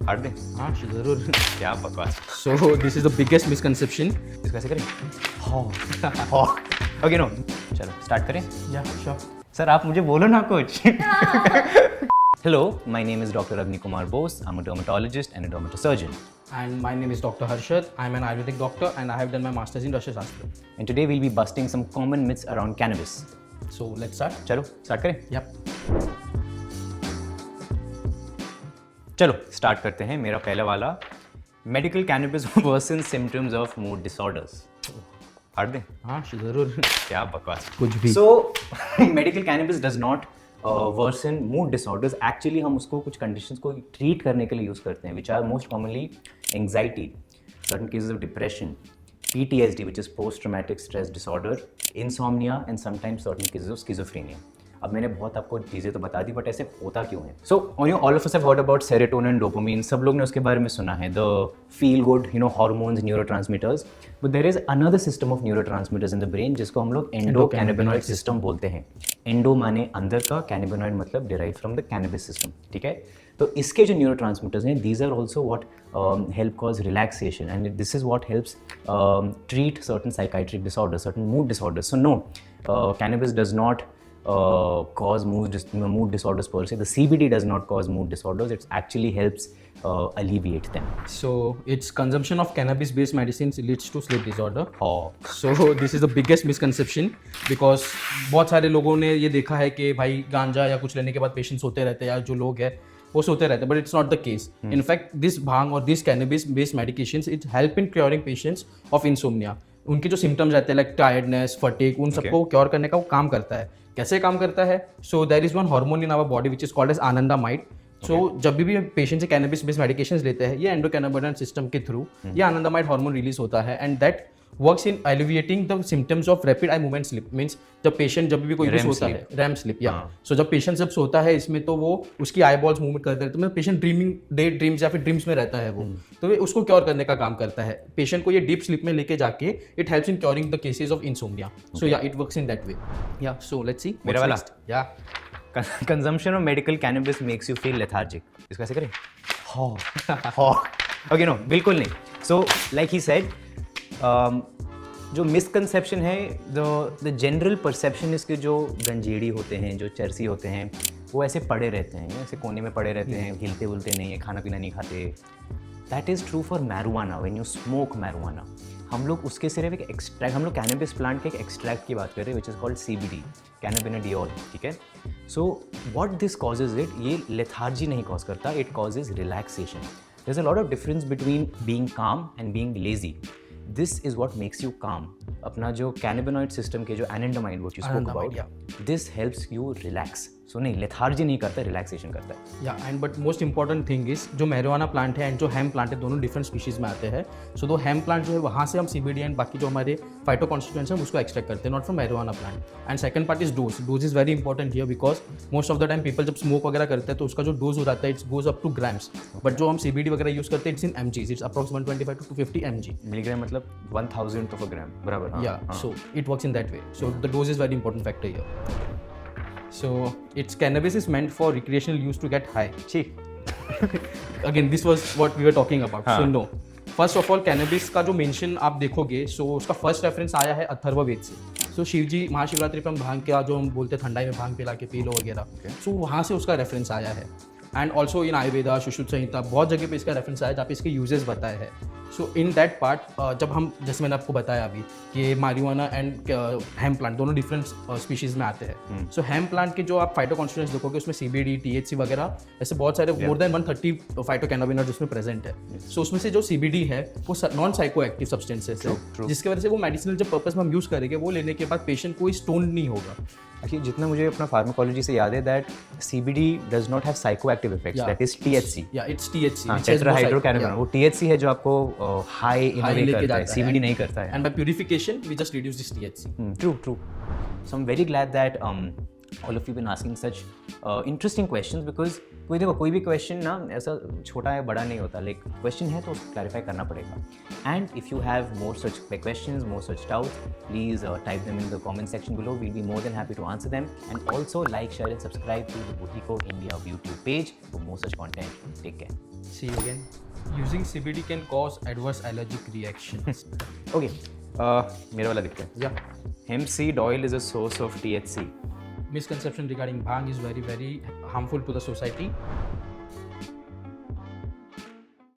फाड़ दे। हाँ जरूर। क्या बकवास। So this is the biggest misconception. इसको कैसे करें? ओके नो, चलो स्टार्ट करें। या श्योर। सर आप मुझे बोलो ना कुछ। Hello, my name is Dr. Agni Kumar Bose. I'm a dermatologist and a dermatosurgeon. And my name is Dr. Harshad. I'm an Ayurvedic doctor and I have done my masters in Rasha Shastra. And today we'll be busting some common myths around cannabis. So let's start. चलो start करें। Yep. चलो start करते हैं। मेरा पहला वाला, medical cannabis worsen symptoms of mood disorders. फाड़ दे। हाँ जरूर। क्या बकवास। कुछ भी। So medical cannabis does not worsen mood disorders. Actually हम उसको कुछ कंडीशंस को ट्रीट करने के लिए यूज़ करते हैं, which are most commonly anxiety, certain cases of depression, PTSD which is post traumatic stress disorder, insomnia and sometimes certain cases of schizophrenia. अब मैंने बहुत आपको चीज़ें तो बता दी, बट ऐसे होता क्यों है? So all of us have heard about serotonin, dopamine, सब लोग ने उसके बारे में सुना है, the feel good hormones, neurotransmitters. But there is another system of neurotransmitters in the brain जिसको हम लोग एंडोकैनाबिनॉइड सिस्टम बोलते हैं। एंडो माने अंदर का, कैनाबिनॉइड मतलब derive from the cannabis system, ठीक है? तो इसके जो न्यूरोट्रांसमीटर्स हैं, these are also what help cause relaxation and this is what helps treat certain psychiatric disorder, certain mood disorders. So no, cannabis does not cause mood disorders per se. The CBD does not cause mood disorders. It actually helps alleviate them. So its consumption of cannabis-based medicines leads to sleep disorder. Oh. So this is the biggest misconception because बहुत सारे लोगों ने ये देखा है कि भाई गांजा या कुछ लेने के बाद पेशेंट सोते रहते हैं, या जो लोग हैं वो सोते रहते हैं, but it's not the case. In fact this bhang और this cannabis based medications it help in curing patients of insomnia. उनके जो सिम्टम्स रहते हैं लाइक टायर्डनेस, फटीग, उन सबको क्योर करने का वो काम करता है. कैसे काम करता है? So there is one hormone in our body which is called as anandamide. So जब भी पेशेंट से कैनबिस बेस्ड मेडिकेशंस लेते हैं, ये एंडोकैनाबिनॉइड सिस्टम के थ्रू ये आनंदामाइड हार्मोन रिलीज होता है and that works in alleviating the symptoms of rapid eye movement sleep. Means जब पेशेंट जब भी कोई भी सोता है, रैम स्लिप, या सो जब पेशेंट जब सोता है इसमें, तो वो उसकी आई बॉल्स मूवमेंट करते रहते हैं, पेशेंट ड्रीमिंग, डे ड्रीम्स या फिर ड्रीम्स में रहता है वो, तो ये उसको क्योर करने का काम करता है. पेशेंट को ये डीप स्लिप में लेके जाके it helps in curing the cases of insomnia. So yeah it works in that way. Yeah so let's see मेरा वाला. Yeah consumption of medical cannabis makes you feel lethargic. इसको कैसे करें? ओके नो, बिल्कुल नहीं. सो लाइक ही सेड, जो misconception है, the general perception इसके जो गंजेड़ी होते हैं, जो चरसी होते हैं, वो ऐसे पड़े रहते हैं, ऐसे कोने में पड़े रहते हैं, हिलते उलते नहीं है, खाना पीना नहीं खाते. That is true for marijuana. When you smoke marijuana, हम लोग उसके सिर्फ एक एक्सट्रैक्ट, हम लोग कैनबिस प्लांट के एक एक्सट्रैक्ट की बात कर रहे हैं which is called CBD, cannabidiol, ठीक है? So what this causes it, ये लेथार्जी नहीं कॉज करता, it causes relaxation. There is a lot of difference between being calm and being lazy. This is what makes you calm. अपना जो cannabinoid system के जो anandamide what you spoke about, this helps you relax. So नहीं, lethargy नहीं करता, relaxation करता है. या and but most important thing is जो मैरिजुआना प्लांट है एंड जो हेम्प प्लांट है, दोनों डिफरेंट स्पीशीज में आते हैं. सो दो हेम्प प्लांट जो है वहाँ से हम CBD एंड बाकी जो हमारे फाइटो कॉन्स्टिट्यूएंट्स हैं उसको एक्सट्रैक्ट करते हैं, not from marijuana plant. And second part is dose. Dose is very important here because most of the time people जब स्मोक वगैरह करते हैं तो उसका जो डोज हो जाता है it's goes up two grams, but जो हम CBD वगैरह यूज करते हैं it's in mgs. It's approx 125 to 250 mg. Milligram मतलब 1000th ऑफ अ ग्राम, बराबर. या so it works in that way. So the dose is very important factor here. So its cannabis is meant for recreational use to get high. Again, this was what we were talking about. So no. First of all, cannabis का जो mention आप देखोगे, so उसका first reference आया है अथर्ववेद से. So Shiv जी महाशिवरात्रि पे हम भांग का जो हम बोलते हैं ठंडाई में भांग पिला के पी लो वगैरह, so वहाँ से उसका रेफरेंस आया है. And also in Ayurveda, Sushruta Samhita, बहुत जगह पे इसका रेफरेंस आया जहाँ पे इसके यूजेस बताए हैं. सो इन दैट पार्ट जब हम, जैसे मैंने आपको बताया अभी कि मारिजुआना एंड हेम्प प्लांट दोनों डिफरेंट स्पीशीज़ में आते हैं. सो हेम्प प्लांट के जो आप फाइटो कॉन्स्टिट्यूएंट्स देखोगे उसमें CBD, THC वगैरह ऐसे बहुत सारे मोर देन 130 फाइटो कैनाबिनॉइड्स उसमें प्रेजेंट है. सो उसमें से जो CBD है वो नॉन साइको एक्टिव सब्सटेंसेस है, जिसकी वजह से वो मेडिसिनल जो पर्पस में हम यूज़ करेंगे वो लेने के बाद पेशेंट कोई स्टोन नहीं होगा. एक्चुअली जितना मुझे अपना फार्माकोलॉजी से याद है, that CBD does not have psychoactive effects, that is THC. या इट्स THC, टेट्राहाइड्रोकैनाबिनॉल. वो THC है जो आपको हाई इनोवेट करता है, CBD नहीं करता है. And by purification we just reduce this THC. True. So I'm very glad that all of you been asking such interesting questions because कोई भी क्वेश्चन ना ऐसा छोटा है बड़ा नहीं होता, लाइक क्वेश्चन है तो उसको क्लैरिफाई करना पड़ेगा. And if you have more such questions, more such doubts, please type them in the comment section below. We'll be more than happy to answer them. And also like, share and subscribe to the Boutico India YouTube page for more such content. Take care. See you again. Using CBD can cause adverse allergic reactions. Okay, मेरा वाला दिखता है. Yeah. Hemp seed oil is a source of THC. Misconception regarding bhang is very, very harmful to the society.